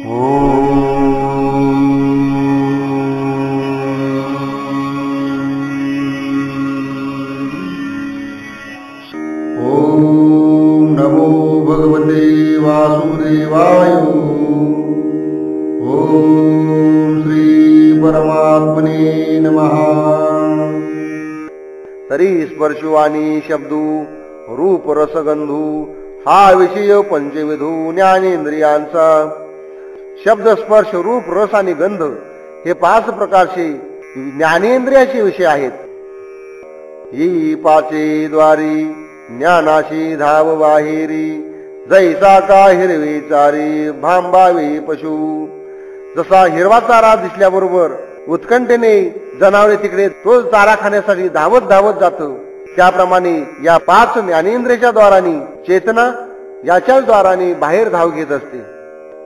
ओम नमो भगवते वासुदेवाय। ओम श्री परमात्मने नमः। तरी स्पर्शवाणी शब्दू रूप रसगंधू हा विषय पंचविधू ज्ञानेंद्रियांचा। शब्द स्पर्श रूप रस आणि गंध हे 5 प्रकारचे ज्ञानेंद्रियाचे विषय आहेत. ही पाचे द्वारी ज्ञानाशी धाव बाहेरी, जैसा का हिरवे चारी भांबावे पशु. जसा हिरवा चारा दिसल्याबरोबर उत्कंठेने जनावरे तिकडे तो चारा खाण्यासाठी धावत धावत जातो, त्याप्रमाणे या 5 ज्ञानेंद्रियाच्या द्वारांनी चेतना याच्या द्वारांनी बाहेर धाव घेत असते.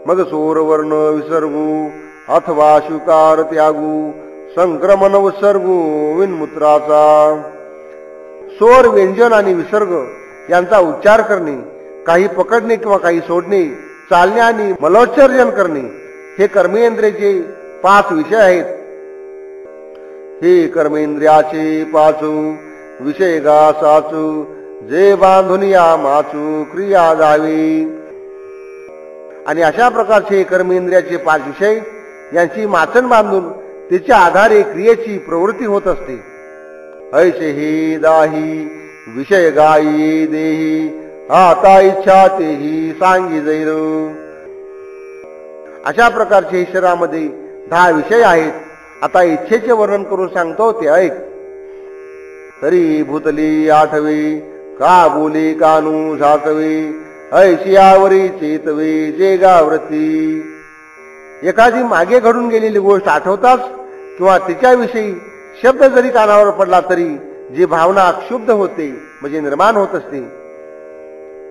मग सोरवर्ण विसर्गू अथवा स्वीकार त्यागू संक्रमण उत्सर्गू विनमूत्राचा. स्वर व्यंजन आणि विसर्ग यांचा उच्चार करणे, काही पकडणे किंवा काही सोडणे, चालणे आणि मलोच्चर्जन करणे हे कर्मेंद्रियाचे 5 विषय आहेत. हे कर्मेंद्रियाचे 5 विषय गा साचू, जे बांधून या माचू क्रिया जावी. आणि अशा प्रकारचे कर्मेंद्रियाचे 5 विषय यांची माचण बांधून त्याच्या आधारे क्रियेची प्रवृत्ती होत असते. ऐसे ही दाही विषय गायी देही, आता इच्छा तेही सांगी जैर. अशा प्रकारचे शरीरामध्ये 10 विषय आहेत. आता इच्छेचे वर्णन करून सांगतो ते ऐक. तरी भूतली आठवे का बोले कानू झाकवे, ऐशियावरी चेतवे जे गावृत्ती. एखादी मागे घडून गेलेली गोष्ट आठवताच किंवा तिच्याविषयी शब्द जरी कानावर पडला तरी जी भावना क्षुब्ध होते म्हणजे निर्माण होत असते.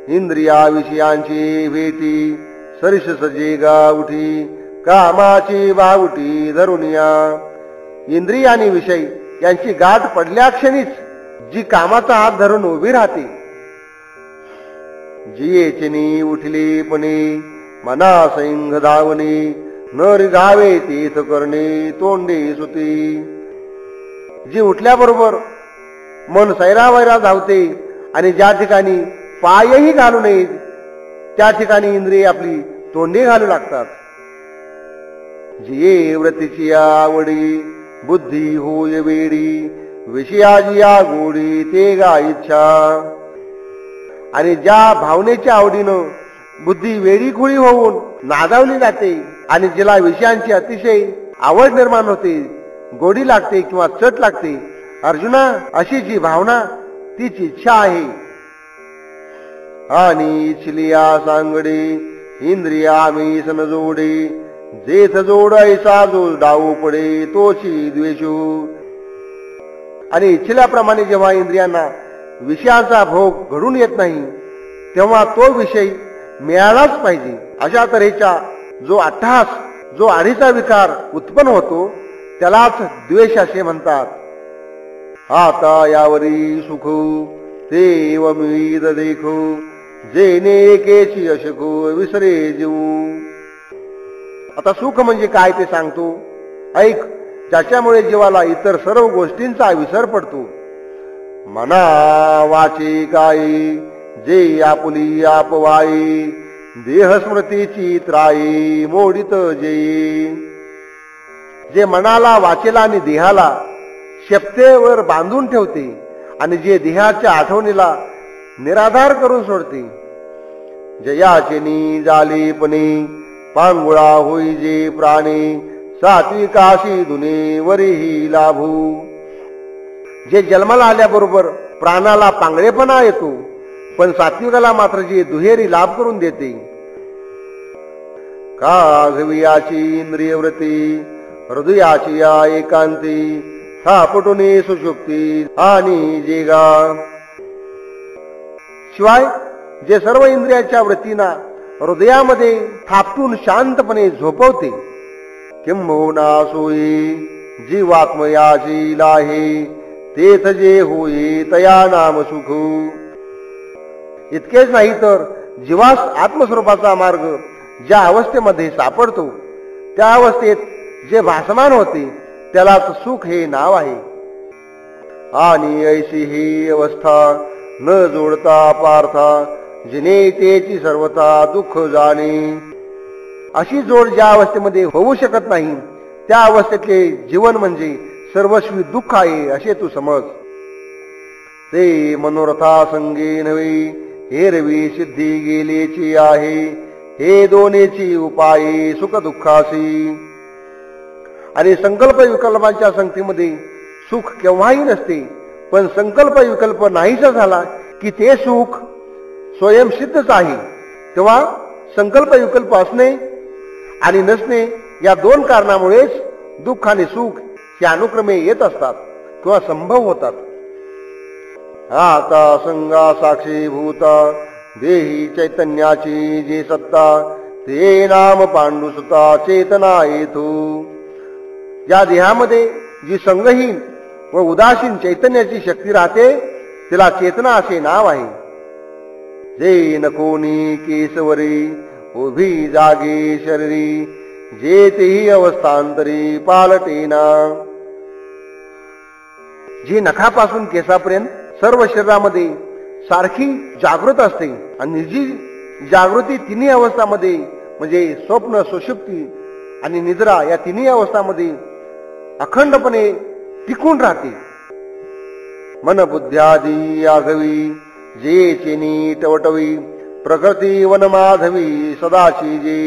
इंद्रिया विषयांची भेटी सरिस सजे गावठी, कामाची बावटी धरुनिया. इंद्रिय आणि विषय यांची गाठ पडल्या क्षणीच जी कामाचा हात धरून उभी राहते. जियेचनी उठले पणे मना सैंग धावणे, न रिघावे तीर्थ करणे तोंडे सुती. जी उठल्याबरोबर मन सैरावैरा धावते आणि ज्या ठिकाणी पायही घालू नये त्या ठिकाणी इंद्रिय आपली तोंडे घालू लागतात. जिये व्रतीची आवडी बुद्धी होय वेडी, विषयाची गोडी ते गा इच्छा. आणि ज्या भावनेच्या आवडीनं बुद्धी वेडी खुळी होऊन नादावली जाते आणि जिला विषयांची अतिशय आवड निर्माण होते, गोडी लागते किंवा चट लागते, अर्जुना अशी जी भावना तीच इच्छा आहे. आणि इच्छलिया सांगडे इंद्रिया मी सन जोडे, जेथ जोड ऐसा जो डाऊ पडे तोची द्वेषू. आणि इच्छिल्याप्रमाणे जेव्हा इंद्रियांना विषयाचा भोग घडून येत नाही तेव्हा तो विषय मिळालाच पाहिजे अशा तऱ्हेचा जो अट्टहास, जो आढीचा विकार उत्पन्न होतो त्यालाच द्वेष असे म्हणतात. आता यावरी सुख तेव विविध देखो, जेने एकेची अशको विसरे जीव. आता सुख म्हणजे काय ते सांगतो ऐक. ज्याच्यामुळे जीवाला इतर सर्व गोष्टींचा विसर पडतो. मना वाचे काई जे आपुली आपवाई, देह स्मृतीची त्राई मोडित जे. जे मनाला वाचेला आणि देहाला शेपटेवर बांधून ठेवते आणि जे देहाच्या आठवणीला निराधार करून सोडते. जयाचेनी जालेपणे पांगुळा होई जे प्राणी, सात्विकाशी दुने वरीही लाभू. जे जन्माला आल्याबरोबर प्राणाला पांगळेपणा येतो पण सात्विकाला मात्र जे दुहेरी लाभ करून देते. काघवियाची इंद्रियवृत्ती हृदयाची या एकांती, थापटुनी सुशुक्ती आणि जेगा. शिवाय जे सर्व इंद्रियाच्या वृत्तींना हृदयामध्ये थापटून शांतपणे झोपवते. किंबहुना सोयी जीवात्मयाची लाहे, तेथ जे होई तया नाम सुख. इतकेच नाही तर जीवास आत्मस्वरूपाचा मार्ग ज्या अवस्थेमध्ये सापडतो त्या अवस्थेत जे भासमान होते त्यालाच सुख हे नाव आहे. आणि ऐशी ही अवस्था न जोडता पार्था, जिने तेची सर्वथा दुःख जाणे. अशी जोड ज्या अवस्थेमध्ये होऊ शकत नाही त्या अवस्थेतले जीवन म्हणजे सर्वस्वी दुःख आहे असे तू समज. ते मनोरथा संगे नव्हे, हेरवी सिद्धी गेलेची आहे. हे दोन्हीची उपाये सुख दुःखासी. आणि संकल्प विकल्पांच्या संगतीमध्ये सुख केव्हाही नसते, पण संकल्प विकल्प नाहीसा झाला की ते सुख स्वयंसिद्धच आहे. तेव्हा संकल्प विकल्प असणे आणि नसणे या दोन कारणामुळेच दुःख आणि सुख हे अनुक्रमे येत असतात किंवा संभव होतात. आता संगा साक्षी भूता देही चैतन्याची जे सत्ता, ते नाम पांडुसुता चेतना येतो. या देहामध्ये जी संगहीन व उदासीन चैतन्याची शक्ती राहते तिला चेतना असे नाव आहे. जे नकोनी केसवरी उभी जागे शरीरी, जे तेही अवस्थांतरी पालटेना. जी नखापासून केसापर्यंत सर्व शरीरामध्ये सारखी जागृत असते आणि जी जागृती तिन्ही अवस्थामध्ये म्हणजे स्वप्न, सुषुप्ती आणि निद्रा या तिन्ही अवस्थामध्ये अखंडपणे टिकून राहते. मन बुद्ध्यादी आघवी, जे चेनी टवटवी प्रकृती वनमाधवी सदाची. जे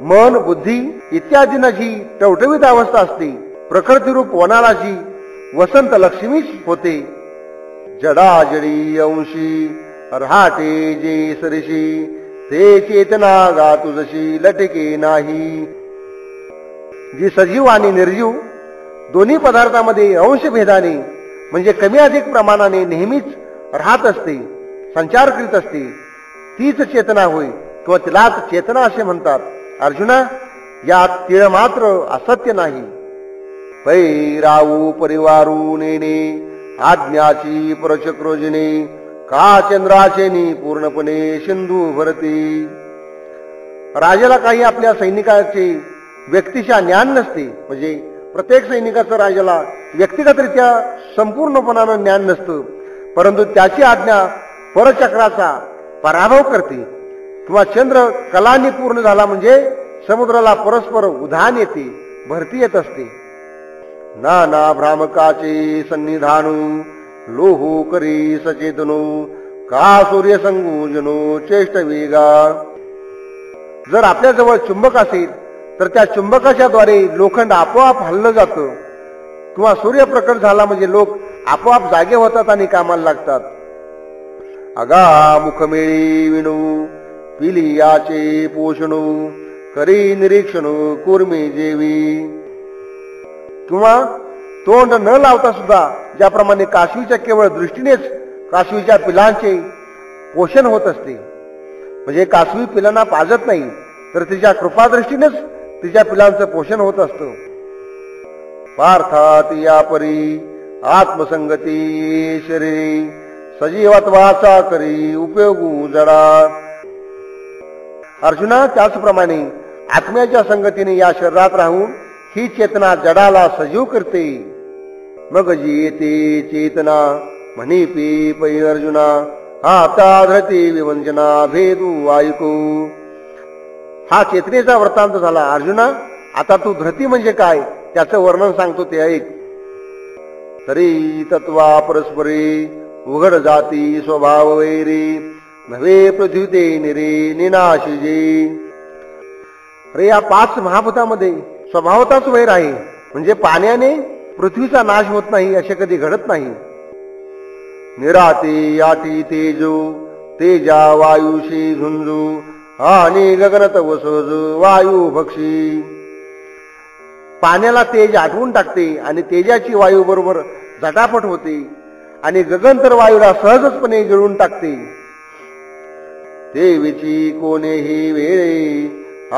मन, बुद्धी इत्यादींना जी टवटवीत अवस्था असते, प्रकृतीरूप वनाला जी वसंत लक्ष्मीच होते. जडाजडी अंशी रहाटे जे सरिशी, ते चेतना गातु जशी लटके नाही. जी सजीव आणि निर्जीव दोन्ही पदार्थामध्ये अंशभेदाने म्हणजे कमी अधिक प्रमाणाने नेहमीच राहत असते, संचार करीत असते, तीच चेतना होय किंवा तिलाच चेतना असे म्हणतात. अर्जुना, यात तीळ मात्र असत्य नाही. पै राहू परिवारू नेणे, आज्ञाची परचक्रोजिने, का चंद्राचेनी पूर्णपणे सिंधू भरती. राजाला काही आपल्या सैनिकाचे व्यक्तिशा ज्ञान नसते, म्हणजे प्रत्येक सैनिकाचं राजाला व्यक्तिगतरित्या संपूर्णपणानं ज्ञान नसतं, परंतु त्याची आज्ञा परचक्राचा पराभव करते. किंवा चंद्र कलांनी पूर्ण झाला म्हणजे समुद्राला परस्पर उधाण येते, भरती येत असते. नाना भ्रामकाचे सन्निधानू, लोहो करी सचेतनो, का सूर्य संगूजनो चेष्ट वेगा. जर आपल्या जवळ चुंबक असेल तर त्या चुंबकाच्या द्वारे लोखंड आपोआप हललं जातं, किंवा सूर्य प्रकट झाला म्हणजे लोक आपोआप जागे होतात आणि कामाला लागतात. अगा मुखमेळी विणू, पिली याचे पोषणू, करी निरीक्षणू कुर्मी जेवी. किंवा तोंड न लावता सुद्धा ज्याप्रमाणे कासवीच्या केवळ दृष्टीनेच कासवीच्या पिलांचे पोषण होत असते, म्हणजे कासवी पिलांना पाजत नाही तर तिच्या कृपादृष्टीनेच तिच्या पिलांचं पोषण होत असतं. पार्थात या परी आत्मसंगती शरीरी, सजीवत्वाचा करी उपयोगू जडा. अर्जुना, त्याचप्रमाणे आत्म्याच्या संगतीने या शरीरात राहून ही चेतना जडाला सजीव करते. मग जी येते चेतना म्हणी पी पै अर्जुना, आता धरती विवंजना भेदू ऐकू. हा चेतनेचा वृत्तांत झाला. अर्जुना, आता तू धरती म्हणजे काय त्याचं वर्णन सांगतो ते ऐक. तरी तत्वा परस्परे उघड जाती स्वभाव वैरी, नव्हे पृथ्वी ते निरे निनाशी जे. अरे या 5 महाभूतामध्ये स्वभावताच वैर आहे, म्हणजे पाण्याने पृथ्वीचा नाश होत नाही असे कधी घडत नाही. निराते याटी तेजो, तेजा वायुशी झुंजू, आणि गगनत वसज वायू भक्षी. पाण्याला तेज आठवून टाकते आणि तेजाची वायू बरोबर झटापट होते आणि गगनतर वायूला सहजपणे गिळून टाकते. देवीची कोणेही वेळे,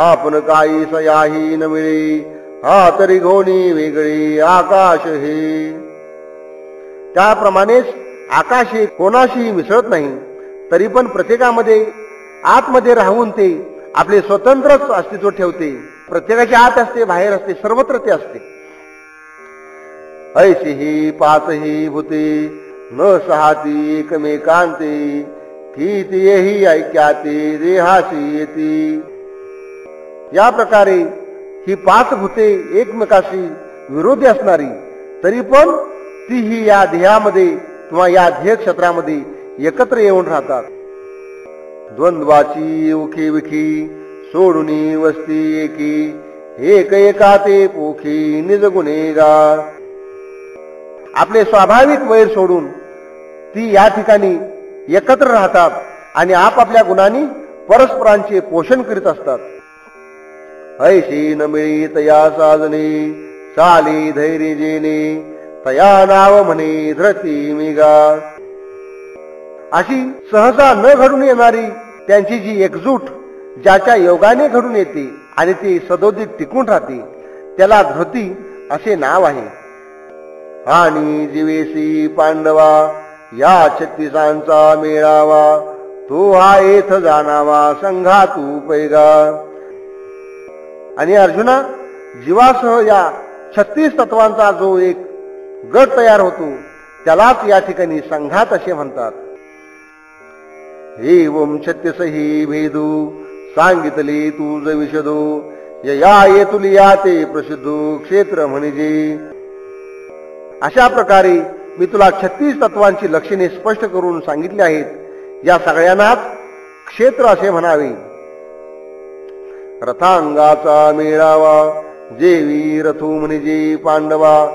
आपण काही सयाही न मिळे, हा तरी घोणी वेगळे आकाश हे. त्याप्रमाणेच आकाश हे कोणाशी मिसळत नाही, तरी पण प्रत्येकामध्ये आतमध्ये राहून ते आपले स्वतंत्रच अस्तित्व ठेवते. प्रत्येकाच्या आत असते, बाहेर असते, सर्वत्र ते असते. ऐशी ही पाचही भूते न सहाती एकमेकांते किती येही ऐक्याते देहाशी येती. या प्रकारे ही पाच भूते एकमेकाशी विरोधी असणारी तरी पण तीही या ध्येयामध्ये किंवा या ध्येय क्षेत्रामध्ये एकत्र येऊन राहतात. द्वंद्वाची उखी विखी सोडून वस्ती एकी एक एका ते पोखी निज गुन्हेगार. आपले स्वाभाविक वैर सोडून ती या ठिकाणी एकत्र राहतात आणि आपापल्या गुणांनी परस्परांचे पोषण करीत असतात. ऐशी न मिळी तया साजने चाली धैर्य जेने तया नाव म्हणे धरती मिगा. अशी सहसा न घडून येणारी त्यांची जी एकजूट ज्याच्या योगाने घडून येते आणि ती सदोदित टिकून राहते त्याला धृती असे नाव आहे. आणि जीवेसी पांडवा या 36 मेळावा तो हा येथ जाणावा संघातू पैगा. आणि अर्जुना, जीवासह या 36 तत्वांचा जो एक गट तयार होतो त्यालाच या ठिकाणी संघात असे म्हणतात. एवं 36 भेदू सांगितले तुझ विशदो या येतुलिया ते प्रसिद्धो क्षेत्र म्हणजे. अशा प्रकारे मी तुला 36 तत्वांची लक्षणे स्पष्ट करून सांगितली आहेत. या सगळ्यांनाच क्षेत्र असे म्हणावे. रथांगाचा मेळावा जेवी रथू म्हणजे पांडवा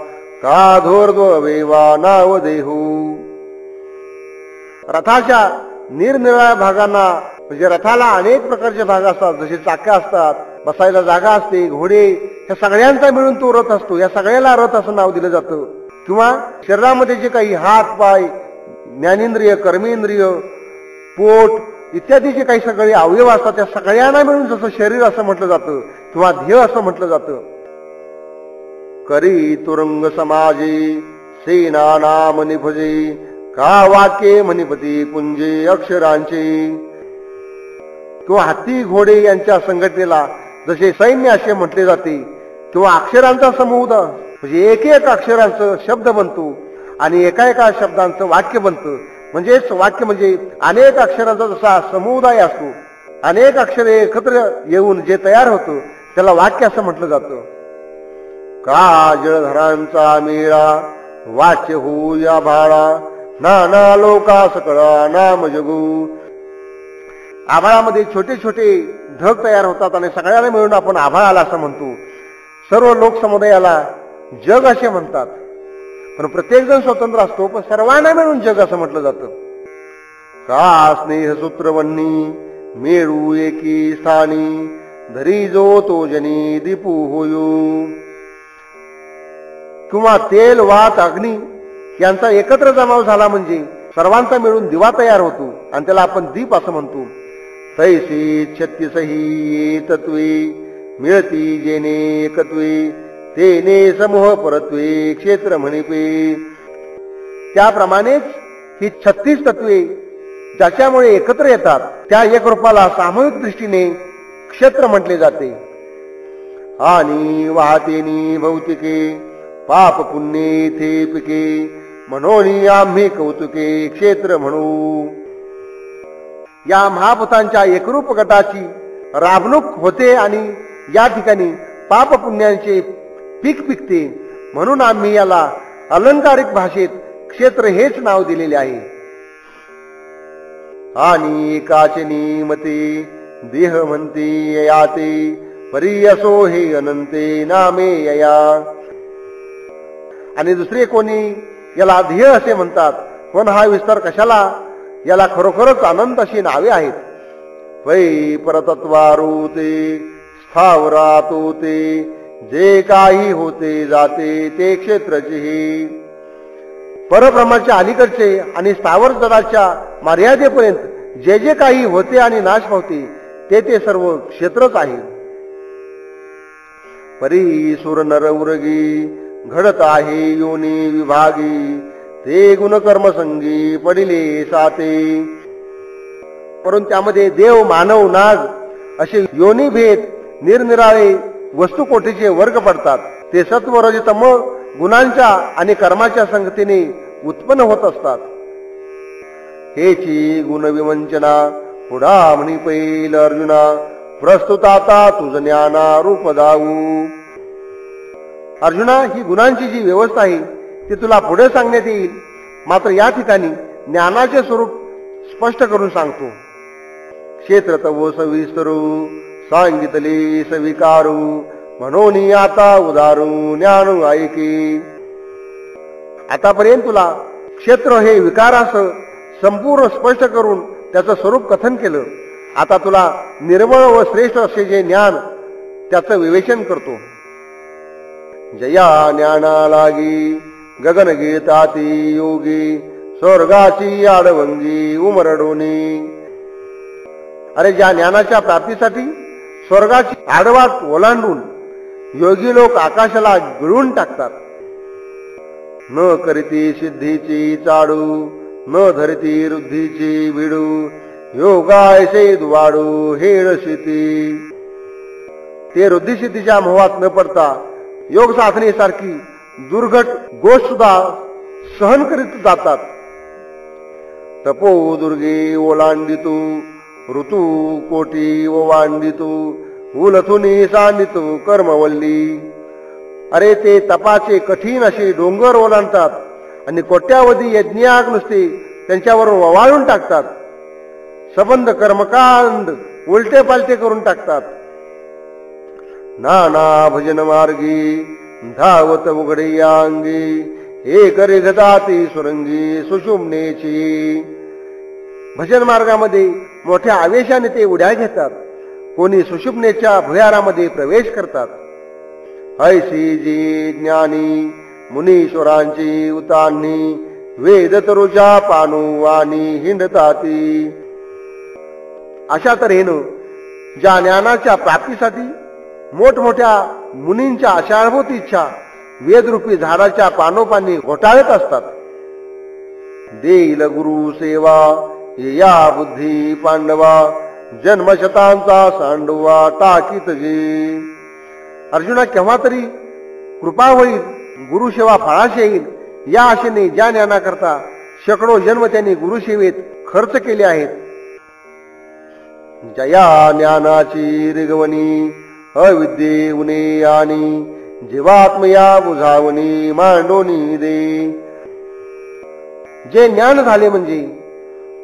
का धोर्द्वेवा नाव देहू. रथाच्या निरनिराळ्या भागांना म्हणजे रथाला अनेक प्रकारचे भाग असतात. जसे चाक्या असतात, बसायला जागा असते, घोडे, ह्या सगळ्यांचा मिळून तो रथ असतो. या सगळ्याला रथ असं नाव दिलं जातं. किंवा शरीरामध्ये जे काही हात पाय ज्ञानेंद्रिय कर्मेंद्रिय पोट इत्यादी जे काही सगळे अवयव असतात त्या सगळ्यांना मिळून जसं शरीर असं म्हटलं जातं किंवा ध्येय असं म्हटलं जातं. करी तुरंग समाजे सेना नाम निभजे का वाक्ये मणिपती पुंजे अक्षरांचे. किंवा हत्ती घोडे यांच्या संघटनेला जसे सैन्य असे म्हटले जाते किंवा अक्षरांचा समूह म्हणजे एक एक अक्षरांचं शब्द बनतो आणि एका एका शब्दांचं वाक्य बनतं. म्हणजेच वाक्य म्हणजे अनेक अक्षरांचा जसा समुदाय असतो, अनेक अक्षरे एकत्र येऊन जे तयार होतं त्याला वाक्य असं म्हटलं जातं. का जळधरांचा मेळा वाच्य हो या भाळा नाना लोका सकळा नाम जगू. आभाळामध्ये छोटे छोटे ढग तयार होतात आणि सगळ्याला मिळून आपण आभाळाला असं म्हणतो. सर्व लोकसमुदायाला जग असे म्हणतात. पण प्रत्येक जण स्वतंत्र असतो, पण सर्वांना मिळून जग असं म्हटलं जातं. का स्नेह सूत्रवन्नी मेळू एकी स्थानी धरी जो तो जनी दीपू होयो. किंवा तेल वात अग्नी यांचा एकत्र जमाव झाला म्हणजे सर्वांचा मिळून दिवा तयार होतो आणि त्याला आपण दीप असं म्हणतो. तैसे 36 तत्वे मिळती जेने एकत्वे तेने समूह परत्वे क्षेत्र म्हणिपे. त्याप्रमाणेच ही 36 तत्वे ज्याच्यामुळे एकत्र येतात त्या एक रूपाला सामूहिक दृष्टीने क्षेत्र म्हटले जाते. आणि वाहतेनी भौतिके पाप पुण्ये थे पिके म्हणून आम्ही कौतुके क्षेत्र म्हणू. या महाभूतांच्या एकरूप गटाची राबणूक होते आणि या ठिकाणी पाप पुण्यांचे पीक पिकते म्हणून आम्ही याला अलंकारिक भाषेत क्षेत्र हेच नाव दिलेले आहे. आणि एकाचनी मते देह म्हणते ययाते परी असो हे अनंते नामे यया. आणि दुसरे कोणी याला ध्येय असे म्हणतात, पण हा विस्तार कशाला, याला खरोखरच अनंत अशी नावे आहेत. वै परतत्वारूते स्थावरातोते जे काही होते जाते ते क्षेत्रचे. परब्रह्माच्या अलीकडचे आणि स्थावर जगाच्या मर्यादेपर्यंत जे जे काही होते आणि नाश पावते ते ते सर्व क्षेत्रच आहे. परी सुर नर उरगी घडत आहे योनी विभागी ते गुणकर्म संगी पडिले साते. परंतु त्यामध्ये देव मानव नाग असे योनिभेद निरनिराळे वस्तुकोटीचे वर्ग पडतात. ते सत्व रजतम गुणांच्या आणि कर्माच्या संगतीने उत्पन्न होत असतात. हेची गुणविवंचना पुढा म्हणी पैल अर्जुना, प्रस्तुत आता तुझ ज्ञाना रूप दाऊ. अर्जुना, ही गुणांची जी व्यवस्था आहे ती तुला पुढे सांगण्यात येईल. मात्र या ठिकाणी ज्ञानाचे स्वरूप स्पष्ट करून सांगतो. क्षेत्र तव सविस्तरू सांगितले सविकारू, म्हणून आता उदारू ज्ञान ऐके. आतापर्यंत तुला क्षेत्र हे विकारास संपूर्ण स्पष्ट करून त्याचं स्वरूप कथन केलं. आता तुला निर्मळ व श्रेष्ठ असे जे ज्ञान त्याचं विवेचन करतो. जया ज्ञाना लागी गगन गीताती योगी, स्वर्गाची आडवंगी उमरडोनी. अरे, ज्या ज्ञानाच्या प्राप्तीसाठी स्वर्गाची आडवाट ओलांडून योगी लोक आकाशाला गिळून टाकतात. न करीती सिद्धीची चाडू, न धरती रुद्धीची विडू, योगायसे दुवाडू हेळशिती. ते रुद्धिसिद्धीच्या मोहात न पडता योग साधनेसारखी दुर्घट गोष्ट सुद्धा सहन करीत जातात. तपो दुर्गे ओलांडितू, ऋतू कोटी ओवांडितू, उलथुनी सांडितू कर्मवल्ली. अरे, ते तपाचे कठीण असे डोंगर ओलांडतात आणि कोट्यावधी यज्ञाग नुसते त्यांच्यावर ववाळून टाकतात. सबंध कर्मकांड उलटे पालटे करून टाकतात. नाना भजन मार्गी धावत उघडे अंगी, एक रिघदाती सुरंगी सुषुम्नेची. भजन मार्गामध्ये मोठ्या आवेशाने ते उड्या घेतात. कोणी सुषुम्नेच्या भुयारामध्ये प्रवेश करतात. ऐशी जी ज्ञानी मुनीश्वरांची उतानी, वेद तरुजा पानुवानी हिंडताती. अशा तऱ्हेनं ज्या ज्ञानाच्या प्राप्तीसाठी मोठमोठ्या मुनींच्या आशाभूत इच्छा वेदरूपी झाडाच्या पानोपानी घोटाळत असतात. देईल गुरु सेवा या बुद्धी पांडवा, जन्मशतांचा सांडवा टाकीत जे. अर्जुना, केव्हा तरी कृपा होईल, गुरुसेवा फळाशी येईल या आशेने ज्या ज्ञानाकरता शेकडो जन्म त्यांनी गुरुसेवेत खर्च केले आहेत. जया ज्ञानाची रिगवणी अविद्ये उने आणि, जीवात्मया बुझावणी मांडोनी दे. जे ज्ञान झाले म्हणजे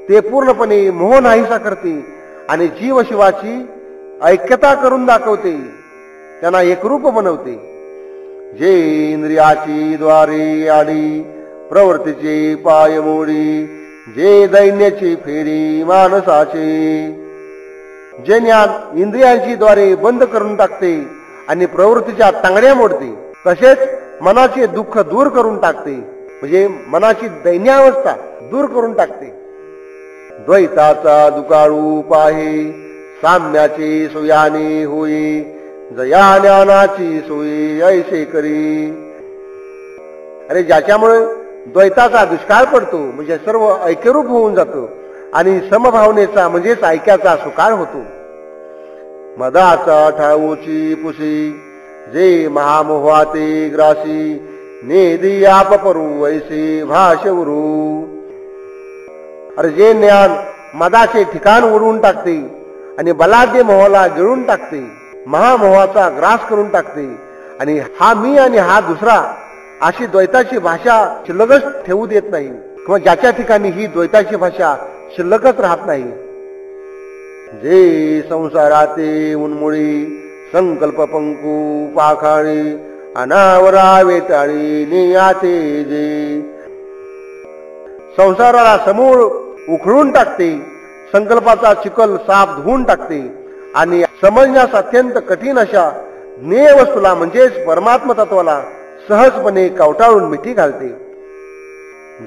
ते पूर्णपणे मोह नाहीसा करते आणि जीव शिवाची ऐक्यता करून दाखवते, त्यांना एकरूप बनवते. जे इंद्रियाची द्वारे आडी, प्रवृत्तीचे पाय मोडी, जे दैन्याची फेरी मानसाचे. जे ज्ञान इंद्रियांची द्वारे बंद करून टाकते आणि प्रवृत्तीच्या तांगड्या मोडते, तसेच मनाचे दुःख दूर करून टाकते, म्हणजे मनाची दैन्यावस्था दूर करून टाकते. द्वैताचा दुकाळू पाहे, साम्याचे सोयाने होई, जया ज्ञानाची सोयी ऐसे करी. अरे, ज्याच्यामुळे द्वैताचा दुष्काळ पडतो, म्हणजे सर्व ऐक्यरूप होऊन जातो आणि समभावनेचा म्हणजेच ऐक्याचा सुकाळ होतो. मदाचा ठाऊची पुसी, जे महामोहाते ग्रासी, नेदी आपपरू ऐसे भाषवरू. अरे, जे ज्ञान मदाचे ठिकाण उडवून टाकते आणि बलाढ्य मोहाला गिळून टाकते, महामोहाचा ग्रास करून टाकते आणि हा मी आणि हा दुसरा अशी द्वैताची भाषा शिल्लकच ठेवू देत नाही, किंवा ज्याच्या ठिकाणी ही द्वैताची भाषा शिल्लकच राहत नाही. जे संसाराते उन्मुळी, संकल्प पंकू पाखाळी, अनावरा वेताळी नियाते जे. संसाराला समूळ उखळून टाकते, संकल्पाचा चिखल साफ धुवून टाकते आणि समजण्यास अत्यंत कठीण अशा ज्ञेय वस्तूला म्हणजेच परमात्म तत्वाला सहजपणे कवटाळून मिठी घालते.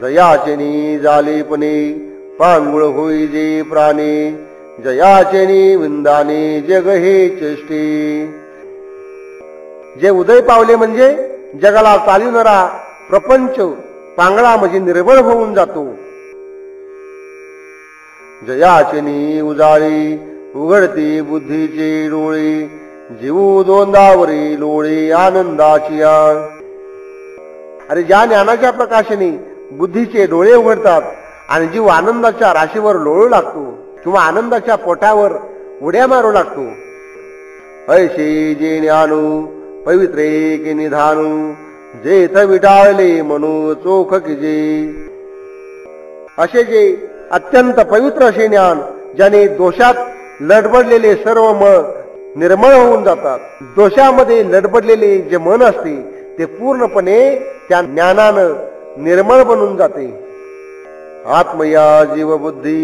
जयाचेनी जालेपणे पांगुळ होई जे प्राणी, जयाचेनी विंदाने जग हे चेष्टे. जे उदय पावले म्हणजे जगाला चालविणारा प्रपंच पांगळा म्हणजे निर्बळ होऊन जातो. जयाचेनी उजाळी उघडती बुद्धीचे डोळे, जीव दोंदावरी लोळे आनंदाची आण. अरे ज्या ज्ञानाच्या प्रकाशाने बुद्धीचे डोळे उघडतात आणि जीव आनंदाच्या राशीवर लोळू लागतो किंवा आनंदाच्या पोटावर उड्या मारू लागतो. ऐसे जे ज्ञानू पवित्रे की निधानू, जेथ विटाळले म्हणू चोख की जे. असे जे अत्यंत पवित्र असे ज्ञान, ज्याने दोषात लडबडलेले सर्व मळ निर्मळ होऊन जातात. दोषामध्ये लडबडलेले जे मन असते ते पूर्णपणे त्या ज्ञानानं निर्मळ बनून जाते. आत्मया जीवबुद्धी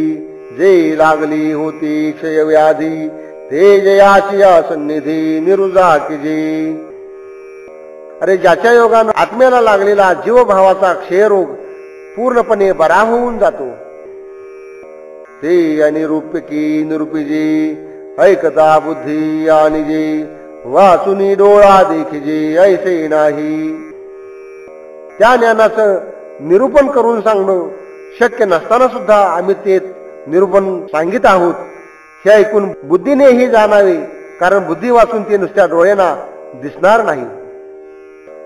जे लागली होती क्षय व्याधी, ते जयाची या सन्निधी निरुजा की जे. अरे ज्याच्या योगानं आत्म्याला लागलेला जीवभावाचा क्षयरोग पूर्णपणे बरा होऊन जातो, ते अनिरूप्यकी निरूपिजे ऐकता बुद्धी आणि जे, वाचुनी डोळा देखिजे ऐसे नाही. त्या ज्ञानाचं निरूपण करून सांगणं शक्य नसताना सुद्धा आम्ही ते निरूपण सांगित आहोत. हे ऐकून बुद्धीनेही जाणावे, कारण बुद्धी वाचून ते नुसत्या डोळ्यांना दिसणार नाही.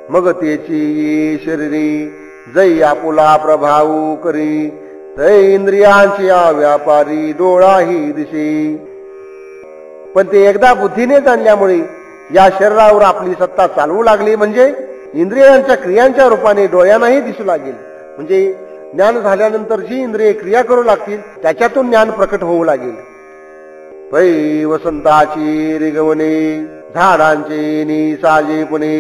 मग त्याची शरीरी जै आपुला प्रभाव करी, तै इंद्रियांची व्यापारी डोळाही दिसे. पण ते एकदा बुद्धीने जाणल्यामुळे या शरीरावर आपली सत्ता चालवू लागली, म्हणजे इंद्रियांच्या क्रियांच्या रूपाने डोळ्यांनाही दिसू लागेल. म्हणजे ज्ञान झाल्यानंतर जी इंद्रिय क्रिया करू लागतील त्याच्यातून ज्ञान प्रकट होऊ लागेल. पै वसंताची रिगवणे, झाडांचे नि साजेपणे,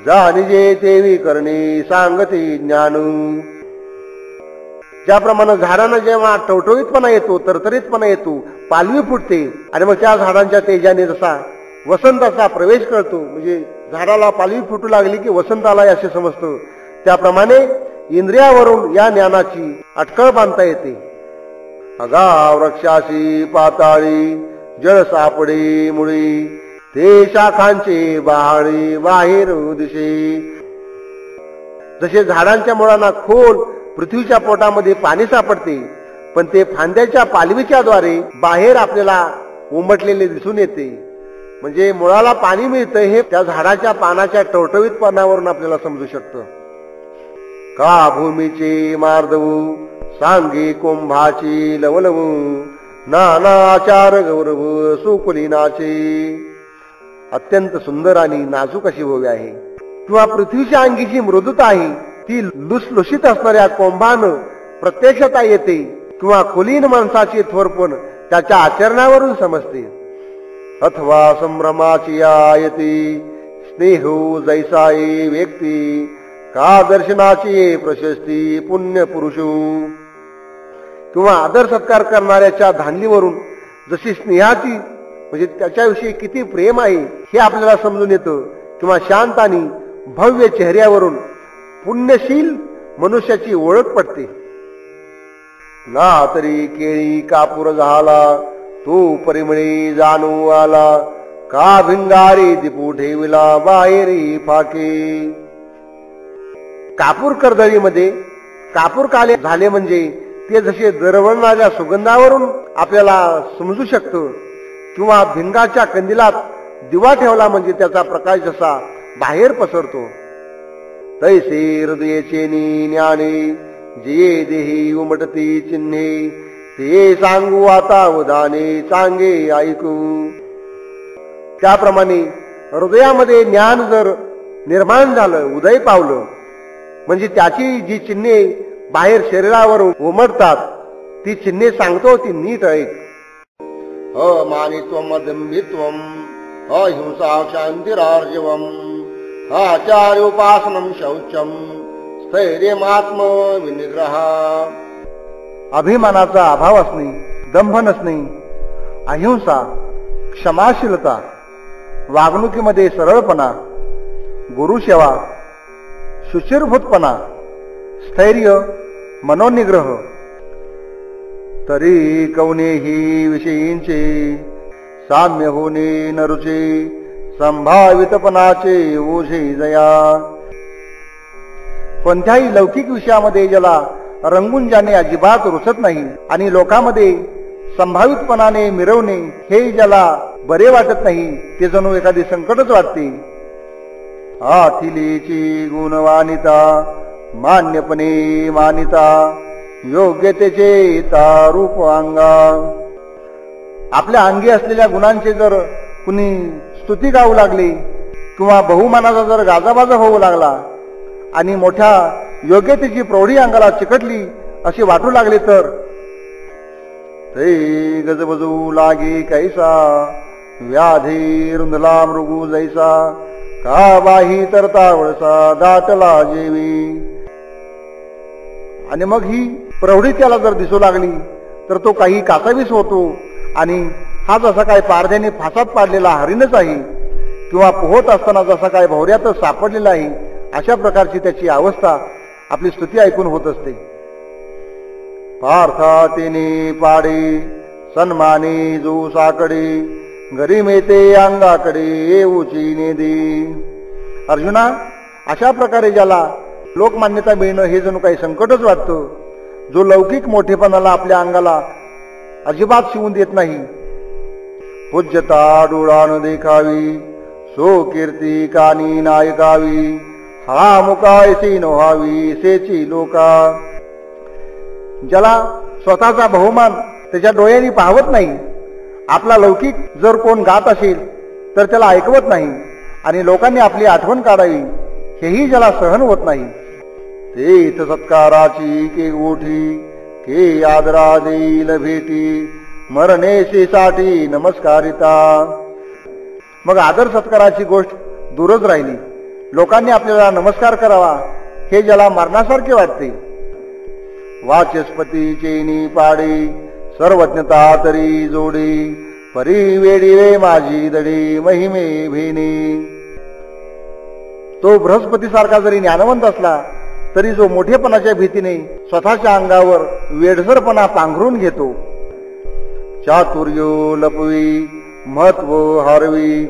जाणीजे तेवी करणे सांगते ज्ञान. ज्याप्रमाणे झाडांना जेव्हा टवटवीतपणा येतो, तरतरीतपणा येतो, पालवी फुटते आणि मग त्या झाडांच्या तेजाने जसा वसंताचा प्रवेश करतो, म्हणजे झाडाला पालवी फुटू लागली की वसंत आलाय असे समजतो, त्याप्रमाणे इंद्रियावरून या ज्ञानाची अटकळ बांधता येते. अगाव वृक्षाशी पाताळी, जळ सापडे मुळी, ते शाखांचे बहाळे बाहेर दिसे. जसे झाडांच्या मुळांना खोल पृथ्वीच्या पोटामध्ये पाणी सापडते, पण ते फांद्याच्या पालवीच्या द्वारे बाहेर आपल्याला उमटलेले दिसून येते. म्हणजे मुळाला पाणी मिळतं हे त्या झाडाच्या पानाच्या टवटवीतपणावरून आपल्याला समजू शकतं. का भूमीचे मार्दवू, सांगे कुंभाची लवलवू, नाना आचार गौरव सुकुलीनाचे. अत्यंत सुंदर आणि नाजूक अशी भव्य आहे. किंवा पृथ्वीच्या अंगीची मृदुता आहे ती लुसलुशीत असणाऱ्या कोंभानं प्रत्यक्षता येते, किंवा कुलीन माणसाची थोरपण त्याच्या आचरणावरून समजते. अथवा संभ्रमाची आयती, स्नेहो जैसाये व्यक्ती, का दर्शनाची प्रशस्ती पुण्य पुरुषू. किंवा आदर सत्कार करणाऱ्याच्या धांदलीवरून जशी स्नेहाची म्हणजे त्याच्याविषयी किती प्रेम आहे हे आपल्याला समजून येतं. किंवा शांत आणि भव्य चेहऱ्यावरून पुण्यशील मनुष्याची ओळख पडते. ना तरी केळी कापूर झाला, तो परिमळी जाणू आला, का भिंगारी दिपू ठेविला बाहेरी फाके. कापूर कर्दळीमध्ये कापूर काले झाले म्हणजे ते जसे दरवळणाऱ्या सुगंधावरून आपल्याला समजू शकतं. किंवा भिंगाच्या कंदिलात दिवा ठेवला म्हणजे त्याचा प्रकाश जसा बाहेर पसरतो, तैसे हृदयाचे ज्ञाने, जे देही उमटती चिन्हे, ते सांगू आता उदाने चांगे ऐकू. त्याप्रमाणे हृदयामध्ये ज्ञान जर निर्माण झालं, उदय पावलं, म्हणजे त्याची जी चिन्हे बाहेर शरीरावर उमटतात ती चिन्हे सांगतो ती नीट ऐक. अमानित्वम अदंभित्वम, अहिंसा शांतिरार्जवम, आचार्योपासनम शौचम, स्थैर्यमात्म विनिग्रह. अभिमानाचा अभाव असणे, दंभ नसणे, अहिंसा, क्षमाशीलता, वागणुकीमध्ये सरळपणा, गुरुसेवा, शुचिरभूतपणा, स्थैर्य, मनोनिग्रह. तरी कवनेही विषयींचे साम्य होणे नरुचे, संभावितपणाचे ओझे जया. कोणत्याही लौकिक विषयामध्ये ज्याला रंगून जाणे अजिबात रुचत नाही आणि लोकांमध्ये संभावितपणाने मिरवणे हे ज्याला बरे वाटत नाही ते जणू एखादी संकटच वाटते. आथिलेची गुणवानिता मान्यपणे मानिता योग्यतेचे रूप अंगा. आपल्या अंगी असलेल्या गुणांचे जर कुणी स्तुती गाऊ लागली किंवा बहुमानाचा जर गाजाबाजा होऊ लागला आणि मोठ्या योग्यतेची प्रौढी अंगाला चिकटली असे वाटू लागले तर ते गजबजू लागे कैसा व्याधी रुंदला मृगू जैसा का बाही तरता वळसा दाटला जेवी. आणि मग ही प्रौढी त्याला जर दिसू लागली तर तो काही कासावीस होतो आणि हा जसा काय पारध्याने फासात पाडलेला हरिणच आहे किंवा पोहत असताना जसा काय भोवऱ्यातच सापडलेला आहे अशा प्रकारची त्याची अवस्था आपली स्तुती ऐकून होत असते. पार्था तिने पाडे सन्माने जो साकडे गरिमेते अंगाकडे येऊची नेदी. अर्जुना, अशा प्रकारे ज्याला लोकमान्यता मिळणं हे जणू काही संकटच वाटतं, जो लौकिक मोठेपणाला आपल्या अंगाला अजिबात शिवून देत नाही. पूज्यता डोळान देखावी सो कीर्ती कानी नायकावी हा मुकायसी नव्हावी सेची लोका. ज्याला स्वतःचा बहुमान त्याच्या डोळ्यांनी पाहवत नाही, आपला लौकिक जर कोण गात असेल तर त्याला ऐकवत नाही आणि लोकांनी आपली आठवण काढावी हेही ज्याला सहन होत नाही. तेथ सत्काराची के गोठी के आदरा देईल भेटी मरणेशी साठी नमस्कारिता. मग आदर सत्काराची गोष्ट दूरच राहिली. लोकांनी आपल्याला नमस्कार करावा हे ज्याला मरणासारखे वाटते. वाचस्पती चेनी पाडे सर्वज्ञता तरी जोडी परी वेडी वे माझी दडी महिमे भेनी. तो बृहस्पतीसारखा जरी ज्ञानवंत असला तरी जो मोठेपणाच्या भीतीने स्वतःच्या अंगावर वेडसरपणा पांघरून घेतो. चातुर्यो लपवी महत्व हारवी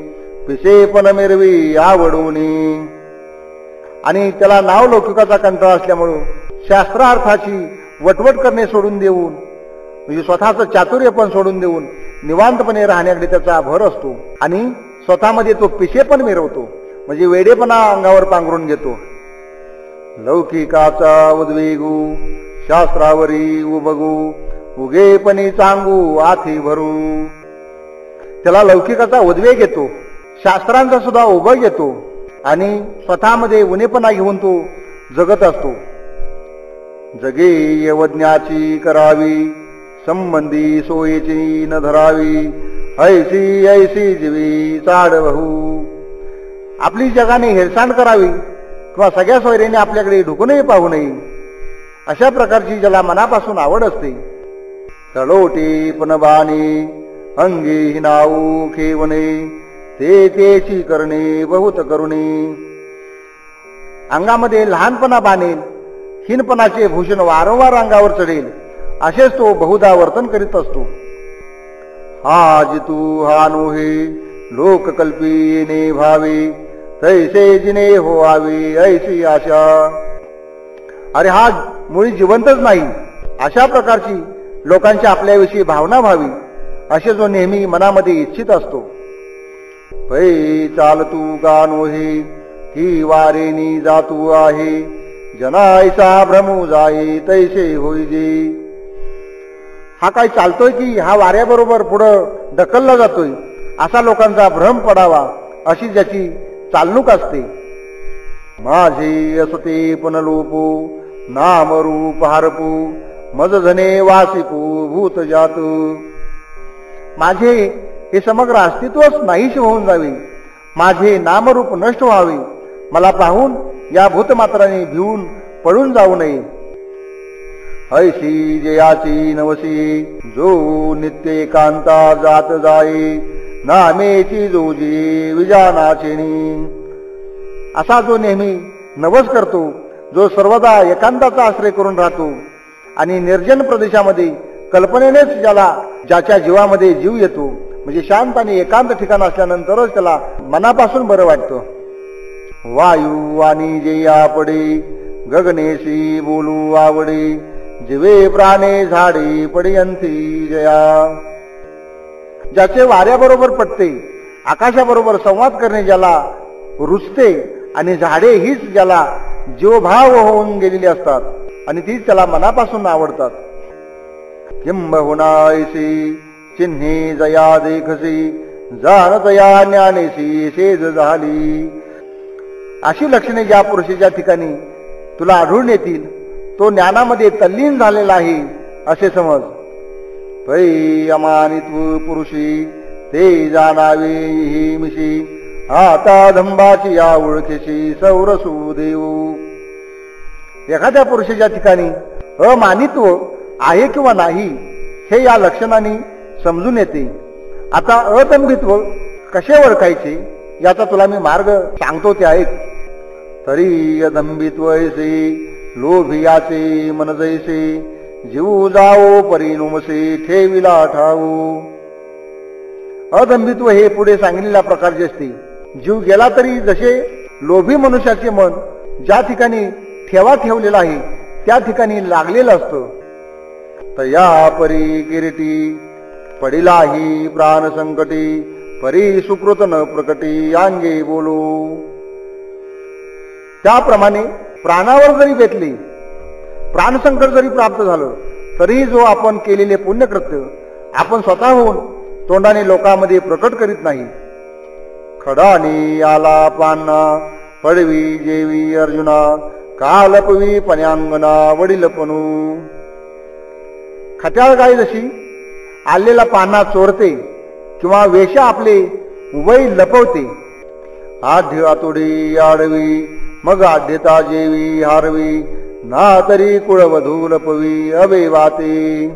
पिसेपण मिरवी आवडूनी. आणि त्याला नाव लौकिकाचा कंटाळा असल्यामुळे शास्त्रार्थाची वटवट करणे सोडून देऊन म्हणजे स्वतःचं चातुर्य पण सोडून देऊन निवांतपणे राहण्याकडे त्याचा भर असतो आणि स्वतःमध्ये तो पिसे पण मिरवतो म्हणजे वेडेपणा अंगावर पांघरून घेतो. लौकिकाचा उद्वेगू शास्त्रावरी उबगू उगेपणी चांगू आथी भरू. त्याला लौकिकाचा उद्वेग येतो, शास्त्रांचा सुद्धा उबग येतो आणि स्वतःमध्ये उणेपणा घेऊन तो जगत असतो. जगे यवज्ञाची करावी संबंधी सोयीची न धरावी ऐसी ऐसी जीवी चाड बहू. आपली जगाने हेळसांड करावी किंवा सगळ्या सोयरीने आपल्याकडे ढुकूनही पाहू नये अशा प्रकारची ज्याला मनापासून आवड असते. तळोटी पणबाणी अंगी हिनाऊ खेवणे ते तेची करणे बहुत करुणे. अंगामध्ये लहानपणा बाणेल, हीनपणाचे भूषण वारंवार अंगावर चढेल असेच तो बहुधा वर्तन करीत असतो. हा जितू हा नोहे लोककल्पी येणे भावे तैसे जिने होवावे ऐसी आशा. अरे हा मुळी जिवंतच नाही, अशा प्रकारची लोकांची आपल्याविषयी भावना व्हावी असे जो नेहमी मनामध्ये इच्छित असतो. पै चालतू का नोहे ही वारेनी जातू आहे जनायसा भ्रमू जाई तैसे होईजे. हा काय चालतोय की हा वाऱ्याबरोबर पुढं ढकलला जातोय असा लोकांचा भ्रम पडावा अशी ज्याची चालणूक असते. माझे असते पण लोपू नाम रूप हारपू मज झने वासिपू भूत जातू. माझे हे समग्र अस्तित्वच नाहीशी होऊन जावे, माझे नामरूप नष्ट व्हावे, मला पाहून या भूतमात्राने भिवून पळून जाऊ नये. ऐशी जयाची नवसी जो नित्य कांता जात जाई नामेची जोजी विजानाचिणी. असा जो नेहमी नवस करतो, जो सर्वदा एकांताचा आश्रय करून राहतो आणि निर्जन प्रदेशामध्ये कल्पनेनेच ज्याला ज्याच्या जीवामध्ये जीव येतो म्हणजे शांत आणि एकांत ठिकाण असल्यानंतरच त्याला मनापासून बरं वाटतं. वायू आणि जे आपडे गगनेशी बोलू आवडे जीवे प्राणे झाडी पडियंती जया. ज्याचे वाऱ्याबरोबर पटते, आकाशाबरोबर संवाद करणे ज्याला रुचते आणि झाडे हीच ज्याला जीवभाव होऊन गेलेली असतात आणि तीच त्याला मनापासून आवडतात. किंबहुना ऐसी चिन्हे जया देखसी जाणतया ज्ञानेसी सेज झाली. अशी लक्षणे ज्या पुरुषाच्या ठिकाणी तुला आढळून येतील तो ज्ञानामध्ये तल्लीन झालेला आहे असे समज. पै अमानित्व पुरुषी ते जाणावे ही मिशी आता धंबाची या ओळखीशी सौरसू देऊ. एखाद्या पुरुषाच्या ठिकाणी अमानित्व आहे किंवा नाही हे या लक्षणाने समजून येते. आता अदंभित्व कसे ओळखायचे याचा तुला मी मार्ग सांगतो ते ऐक. तरी अदंभित्व ऐसे लोभियाचे मन जैसे जीव जाओ परिनुमसे ठेविला ठाऊ. अदंभित्व हे पुढे सांगितलेल्या प्रकारचे असते. जीव गेला तरी जसे लोभी मनुष्याचे मन ज्या ठिकाणी ठेवा ठेवलेला आहे त्या ठिकाणी लागलेलं असतं. तया परी किरीटी पडिलाही प्राण संकटी परी सुकृत न प्रकटी अंगे बोलू. त्याप्रमाणे प्राणावर जरी बेतले, प्राणसंकट जरी प्राप्त झालं तरी जो आपण केलेले पुण्यकृत्य आपण स्वतःहून तोंडाने लोकांमध्ये प्रकट करीत नाही. खडानी आला पान्ना पडवी जेवी अर्जुना कालपवी पण्यांगना वडीलपणू. खट्याळ गाय जशी आलेला पान्ना चोरते किंवा वेश्या आपले वय लपवते. आढ्य आतुडी आडवी मग आढ्यता जेवी हारवी ना तरी कुळवधू लपवी अवे वाते.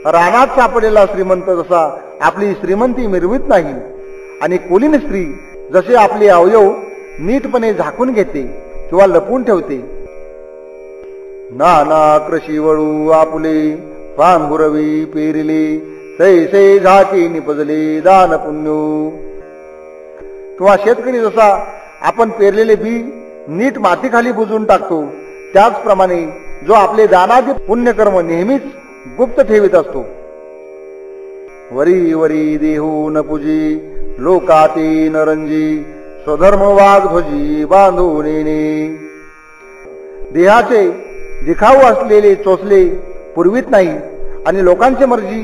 रानात सापडेला श्रीमंत जसा आपली श्रीमंती मिरवित नाही आणि कुलीन स्त्री जसे आपले अवयव नीटपणे झाकून घेते किंवा लपून ठेवते. नाना कृषी वळू आपुले पांघुरवी पेरिले तैसे झाकी निपजले दान पुण्यो. किंवा शेतकरी जसा आपण पेरलेले बी नीट मातीखाली बुजून टाकतो त्याचप्रमाणे जो आपले दानादी पुण्यकर्म नेहमीच गुप्त ठेवीत असतो. वरी वरी देहू न पूजी लोकाती नरंजी स्वधर्म वाघध्वजी बांधून येणे. देहाचे दिखाऊ असलेले चोचले पुरवित नाही आणि लोकांची मर्जी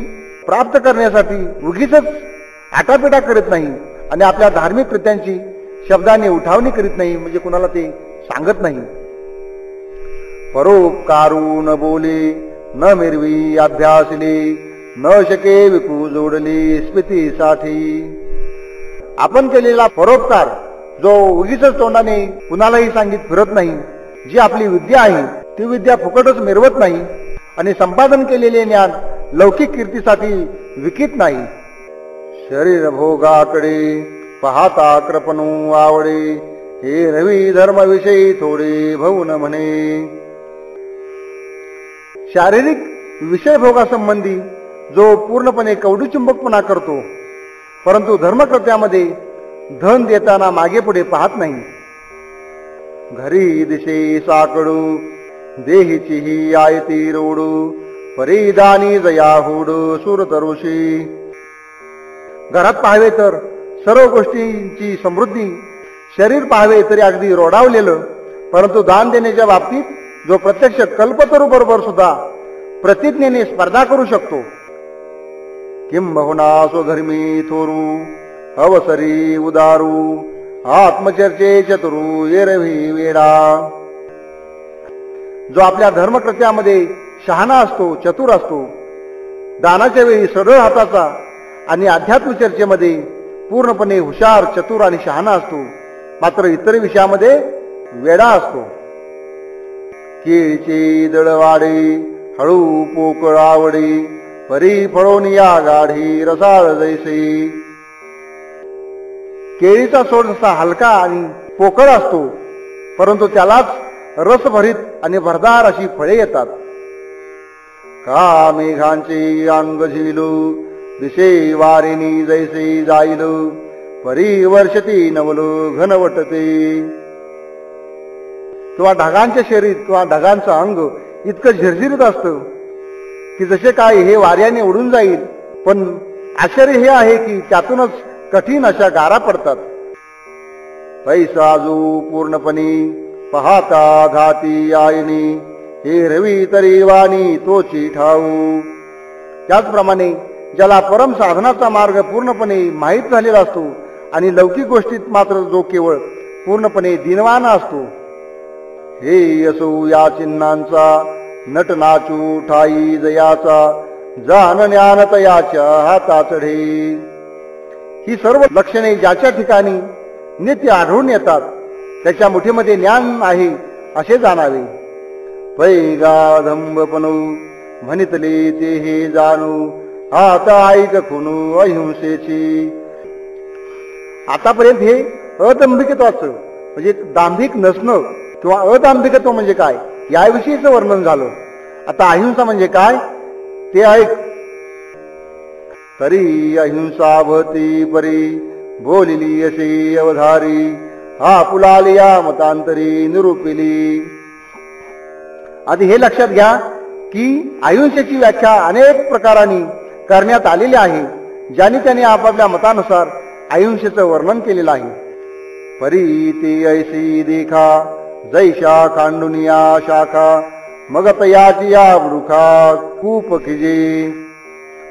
प्राप्त करण्यासाठी उगीच आटापिटा करीत नाही आणि आपल्या धार्मिक कृत्यांची शब्दाने उठावणी करीत नाही म्हणजे कुणाला ते सांगत नाही. परोपकारू न बोले न मिरवी अभ्यासले न शके विकू जोडले स्मृतीसाठी. आपण केलेला परोपकार जो उगीच तोंडाने कुणालाही सांगित फिरत नाही, जी आपली विद्या आहे ती विद्या फुकटच मिरवत नाही आणि संपादन केलेले ज्ञान लौकिक कीर्तीसाठी विकित नाही. शरीर भोगाकडे पाहता कृपणू आवडे हे रवी धर्मविषयी थोडे भवून म्हणे. शारीरिक विषय भोगासंबंधी जो पूर्णपणे कवडीचुंबकपणा करतो परंतु धर्मकृत्यामध्ये धन देताना मागे पुढे पाहत नाही. घरी दिशे साकडू देहीची ही आयती रोडू परिधानी जया होडू सुरतरुषी. घरात पाहावे तर सर्व गोष्टींची समृद्धी, शरीर पाहावे तरी अगदी रोडावलेलं, परंतु दान देण्याच्या बाबतीत जो प्रत्यक्ष कल्पतरू बरोबर सुद्धा प्रतिज्ञेने स्पर्धा करू शकतो. किंबहुना स्वधर्मी थोरू अवसरी उदारू आत्मचर्चे चतुरू एरवी वेडा. जो आपल्या धर्मकृत्यामध्ये शहाणा असतो, चतुर असतो, दानाच्या वेळी सरळ हाताचा आणि अध्यात्म चर्चेमध्ये पूर्णपणे हुशार, चतुर आणि शहाणा असतो, मात्र इतर विषयामध्ये वेडा असतो. केळीचे दळवाडे हळू पोकळ आवडे परी फळोन या गाढी रसाळ जैसे. केळीचा सोड जसा हलका आणि पोकळ असतो परंतु त्यालाच रसभरीत आणि भरदार अशी फळे येतात. का मेघांचे अंग झिलू दिशे वारिणी जैसे जाईल परी वर्षती नवलो घनवटते. किंवा ढगांचे शरीर किंवा ढगांचं अंग इतकं झिरझिरीत असतं की जसे काय हे वाऱ्याने उडून जाईल, पण आश्चर्य हे आहे की त्यातूनच कठीण अशा गारा पडतात. पैसाजू पूर्णपणे पाहता घाती आयनी, हे रवी तरी वाणी तोची ठाऊ. त्याचप्रमाणे ज्याला परम साधनाचा मार्ग पूर्णपणे माहीत झालेला असतो आणि लौकिक गोष्टीत मात्र जो केवळ पूर्णपणे दिनवान असतो, हे असो या चिन्हांचा नट नाचू ठाई जयाचा, जान ज्ञान तयाच्या हाता चढे. ही सर्व लक्षणे ज्याच्या ठिकाणी नित्य आढळून येतात त्याच्या मुठीमध्ये ज्ञान आहे असे जाणावे. पैगाधंबपणू म्हणितले ते हे जाणू, आता ऐक खुनू अहिंसेची. आतापर्यंत हे अदांभिकत्वाचं म्हणजे दांभिक नसणं किंवा अदांभिकत्व म्हणजे काय याविषयीचं वर्णन झालं. आता अहिंसा म्हणजे काय ते ऐक. तरी अहिंसा भवती परी, बोलिली असे अवधारी, हा पुलाली या मतांतरी निरूपिली. आधी हे लक्षात घ्या की अहिंसेची व्याख्या अनेक प्रकारांनी करण्यात आलेली आहे, ज्यांनी त्यांनी आपापल्या मतानुसार अहिंसेचं वर्णन केलेलं आहे. परी ते ऐसी देखा, जैशा खांडुनिया शाखा, मग तयाची या वृखा खूप खिजे.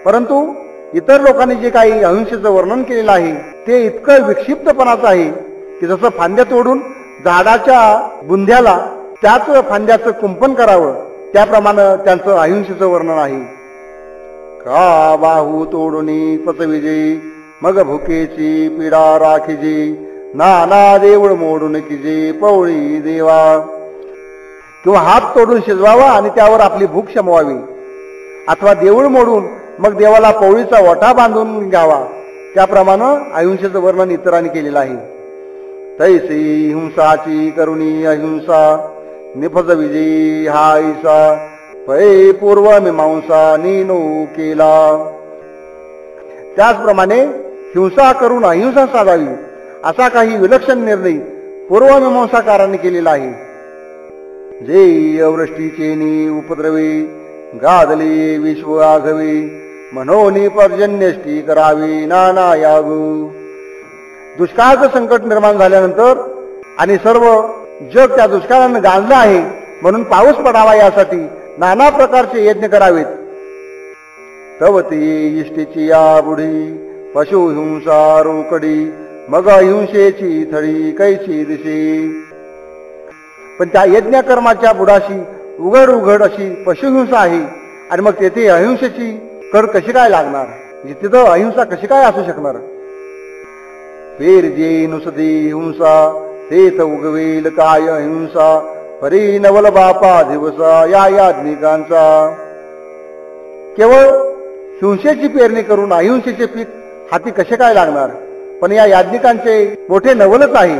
परंतु इतर लोकांनी जे काही अहिंसेचं वर्णन केलेलं आहे ते इतकं विक्षिप्तपणाचं आहे की जसं फांद्या तोडून झाडाच्या बुंध्याला त्याच फांद्याचं कुंपण करावं त्याप्रमाणे त्यांचं अहिंसेचं वर्णन आहे. का बाहू तोडूनी पचविजे, मग भुकेची पीडा राखिजे, नाना देऊळ मोडून किजे पवळी देवा. किंवा हात तोडून शिजवावा आणि त्यावर आपली भूक शमवावी, अथवा देऊळ मोडून मग देवाला पवळीचा ओठा बांधून घ्यावा, त्याप्रमाणे अहिंसेचं वर्णन इतरांनी केलेलं आहे. तैसी हिंसाची करुणी अहिंसा, निफज विजयी हा ऐसा, पै पूर्व मीमांसा नीनो केला. त्याचप्रमाणे हिंसा करून अहिंसा साधावी असा काही विलक्षण निर्णय पूर्वमीमांसाकारांनी केलेला आहे. जे अवृष्टीचे नी उपद्रवे, गादले विश्व आघवे, मनोनी पर्जन्यष्टी करावी नाना यागू. दुष्काळाचं संकट निर्माण झाल्यानंतर आणि सर्व जग त्या दुष्काळाने गांजलं आहे म्हणून पाऊस पडावा यासाठी नाना प्रकारचे यज्ञ करावेत. तवती इष्टीची या बुढी, पशु हिंसा रोकडी, मग अहिंसेची थडी कैची दिसे. पण त्या यज्ञ कर्माच्या बुडाशी उघड उघड अशी पशुहिंसा आहे आणि मग तेथे अहिंसेची कड कशी काय लागणार, तिथं अहिंसा कशी काय असू शकणार. पेर जे नुसदी हिंसा, तेथ उगवेल काय अहिंसा, परी नवल बापा दिवसा या याज्ञिकांचा. केवळ हिंसेची पेरणी करून अहिंसेचे पीक हाती कसे काय लागणार, पण या याज्ञिकांचे मोठे नवलच आहे.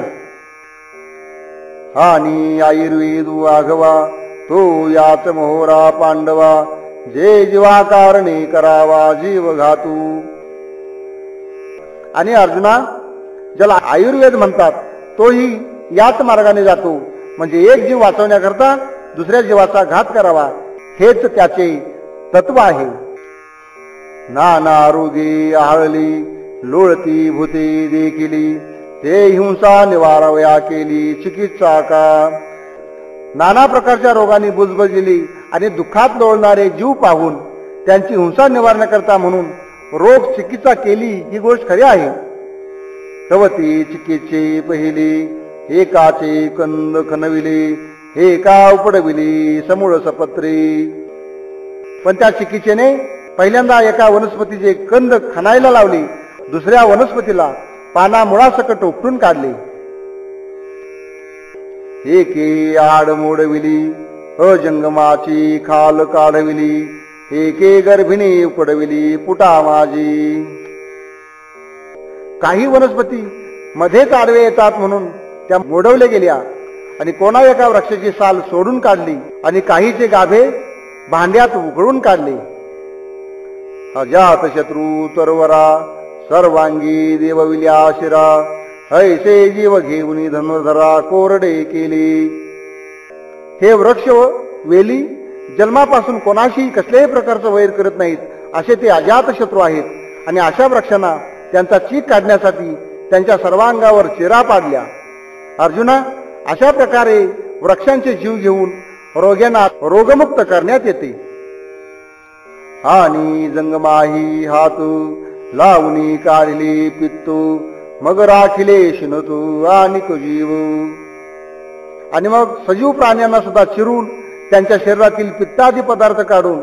आणि आयुर्वेद आघवा, तो याच मोहरा पांडवा, जे जीवा कारणे करावा जीव घातू. आणि अर्जुना, ज्याला आयुर्वेद म्हणतात तोही याच मार्गाने जातो, म्हणजे एक जीव वाचवण्याकरता दुसऱ्या जीवाचा घात करावा हेच त्याचे तत्व आहे. नाना रोगे आहळली, लोळती भूते देखिली, ते हिंसा निवारावया केली चिकित्सा का. नाना प्रकारच्या रोगांनी बुजबजली आणि दुःखात लोळणारे जीव पाहून त्यांची हिंसा निवारण्याकरता म्हणून रोग चिकित्सा केली ही गोष्ट खरी आहे. तवती चिकित्से पहिली, एकाचे कंद खनविले, एका उपडविली समूळ सपत्री. पण त्या चिकित्सेने पहिल्यांदा एका वनस्पतीचे कंद खणायला लावली, दुसऱ्या वनस्पतीला पाना मुळासकट उपटून काढले. एके आड मोडविली, अजंगमाची खाल काढविली, एके गर्भिणी उपडविली पुटा माझी. काही वनस्पती मध्येच आडवे येतात म्हणून त्या मोडवल्या गेल्या आणि कोणा एका वृक्षाची साल सोडून काढली आणि काहीचे गाभे भांड्यात उघडून काढले. अजात शत्रू तरवरा, सर्वांगी देवविल्या शिरा, ऐसे जीव घेऊन धनुर्धरा कोरडे केले. हे वृक्ष वेली जन्मापासून कोणाशी कसल्याही प्रकारचं वैर करत नाहीत असे ते अजात शत्रू आहेत आणि अशा वृक्षांना त्यांचा चीक काढण्यासाठी त्यांच्या सर्वांगावर चिरा पाडल्या. अर्जुना, अशा प्रकारे वृक्षांचे जीव घेऊन रोग्यांना रोगमुक्त करण्यात येते. आणि जंगमाही हात लावणी काढले पित्तू मग राखिले शिनतू आणि जीव. आणि मग सजीव प्राण्यांना सुद्धा चिरून त्यांच्या शरीरातील पित्तादी पदार्थ काढून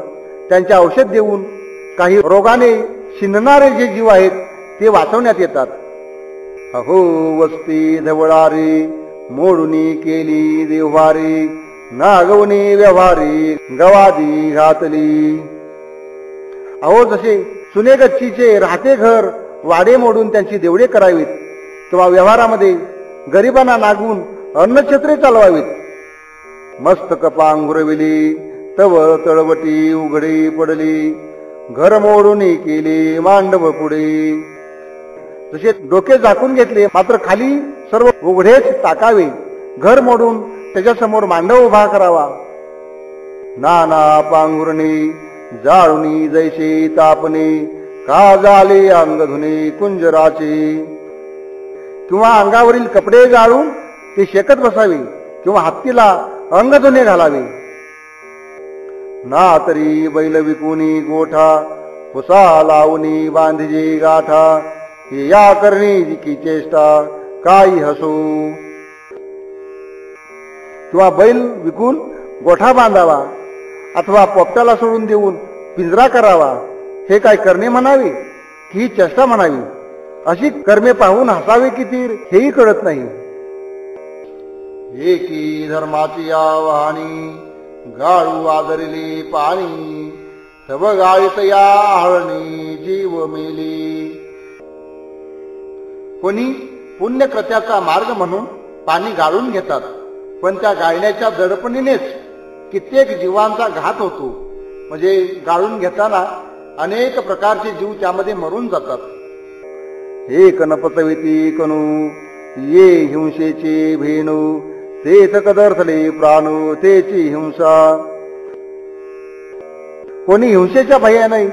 त्यांचे औषध देऊन काही रोगाने शिनणारे जे जीव आहेत ते वाचवण्यात येतात. अहो वस्ती धवळारी मोडुनी केली देव्हारी नागवणी व्यवहारी गवादी घातली. अहो जसे सुनेगच्चीचे राहते घर वाडे मोडून त्यांची देवडे करावीत किंवा व्यवहारामध्ये गरिबांना नागवून अन्नछत्रे चालवावीत. मस्तक पांघुरविली तव तळवटी उघडी पडली घर मोडून केले मांडव पुढे. जसे डोके झाकून घेतले मात्र खाली सर्व उघडेच टाकावे. घर मोडून त्याच्यासमोर मांडव उभा करावा. नाना पांघुरणे जाळुनी जैसे तापणे का झाले अंग धुणे कुंजराचे. किंवा अंगावरील कपडे जाळून ते शेकत बसावे किंवा हत्तीला अंग धुणे घालावे. ना तरी बैल विकुनी गोठा पुसा लावणी बांधिजे गाठा या करणी की चेष्टा काही हसू. किंवा बैल विकून गोठा बांधावा अथवा पोपट्याला सोडून देऊन पिंजरा करावा हे काय करणे म्हणावे की ही चेष्टा म्हणावी. अशी कर्मे पाहून हसावे किती हेही कळत नाही. एकी धर्माची आवाहनी गाळू आदरली पाणी तव गाळीत या हळणी जीव मेली. कोणी पुण्यकृत्याचा मार्ग म्हणून पाणी गाळून घेतात पण त्या गाळण्याच्या दडपणीनेच कित्येक जीवांचा घात होतो. म्हणजे गाळून घेताना अनेक प्रकारचे जीव त्यामध्ये मरून जातात. एक नपतविती कणू ये हिंसेचे भेणू तेच कदर्थले प्राणू तेची हिंसा. कोणी हिंसेच्या भयाने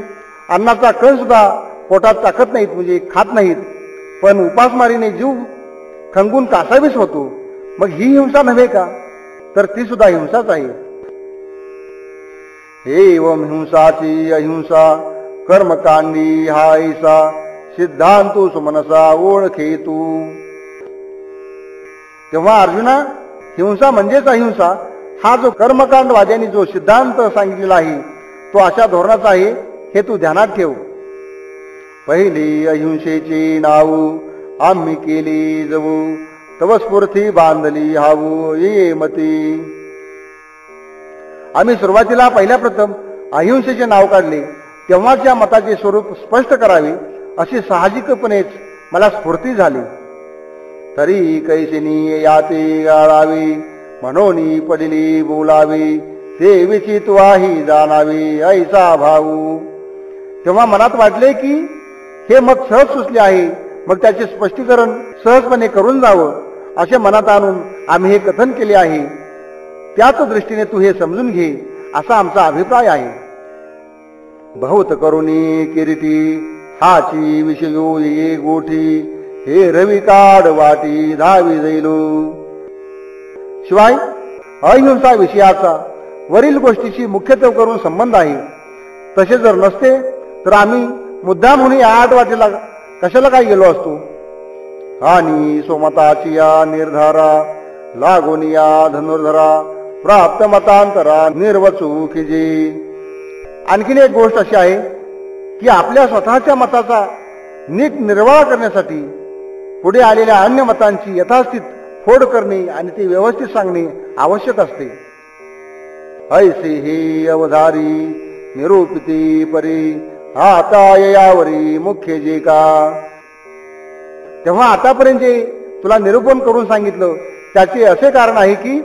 अन्नाचा कण सुद्धा पोटात टाकत नाहीत म्हणजे खात नाहीत पण उपासमारीने जीव खंगून कासावीस होतो. मग ही हिंसा नव्हे का? तर ती सुद्धा हिंसाच आहे. एवं हिंसाची अहिंसा कर्मकांडी हा ऐसा सिद्धांतू सुमनसा ओळखे तू. तेव्हा अर्जुना, हिंसा म्हणजेच अहिंसा हा जो कर्मकांडवाद्यांनी जो सिद्धांत सांगितलेला आहे तो अशा धोरणाचा आहे हे तू ध्यानात ठेव. पहिली अहिंसेची नाव आम्ही केली जवू तव स्फूर्ती बांधली हावू ये मती. आम्ही सुरुवातीला पहिल्या प्रथम अहिंसेचे नाव काढले तेव्हाच या मताचे स्वरूप स्पष्ट करावे अशी साहजिकपणेच मला स्फूर्ती झाली. तरी कैसिनी याते गाळावी म्हणून पडली बोलावी ते विचितवाही जाणावी ऐसा भाऊ. तेव्हा मनात वाटले की हे मत सहज सुचले आहे मग त्याचे स्पष्टीकरण सहजपणे करून जावं असे मनात आणून आम्ही हे कथन केले आहे. त्याच दृष्टीने तू हे समजून घे असा आमचा अभिप्राय आहे. बहुत करुणी किरीटी हाची विषयो ये गोठी हे रवी काढ वाटी धावी जैलो. शिवाय अहिंसा विषयाचा वरील गोष्टीशी मुख्यत्व करून संबंध आहे. तसे जर नसते तर आम्ही मुद्दाम म्हणून या 8 वाटेला कशाला काय गेलो असतो. आणि सोमताची या निर्धारा लागोनिया धनुर्धरा प्राप्त मतांतरा निर्वचुकीजे. आणखीन एक गोष्ट अशी आहे की आपल्या स्वतःच्या मताचा नीट निर्वाह करण्यासाठी पुढे आलेल्या अन्य मतांची यथास्थित फोड करणे आणि ती व्यवस्थित सांगणे आवश्यक असते. ऐसे हे अवधारी निरूपिती परी आता यावरी मुख्य जे का. तेव्हा आतापर्यंत जे तुला निरूपण करून सांगितलं त्याचे असे कारण आहे की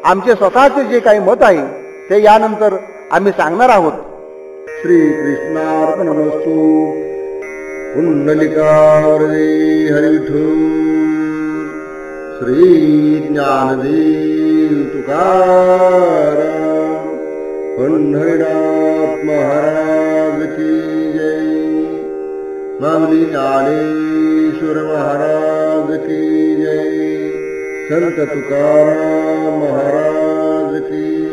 आमचे स्वतःचे जे काही मत आहे ते यानंतर आम्ही सांगणार आहोत. श्री कृष्णार्पणमस्तु. कुंडलिकावरदे हरिविठ्ठल. श्री ज्ञानदेव तुकाराम पंढरीनाथ महाराज की जय, माऊली ज्ञानेश्वर महाराज की जय, संत तुकाराम महाराज की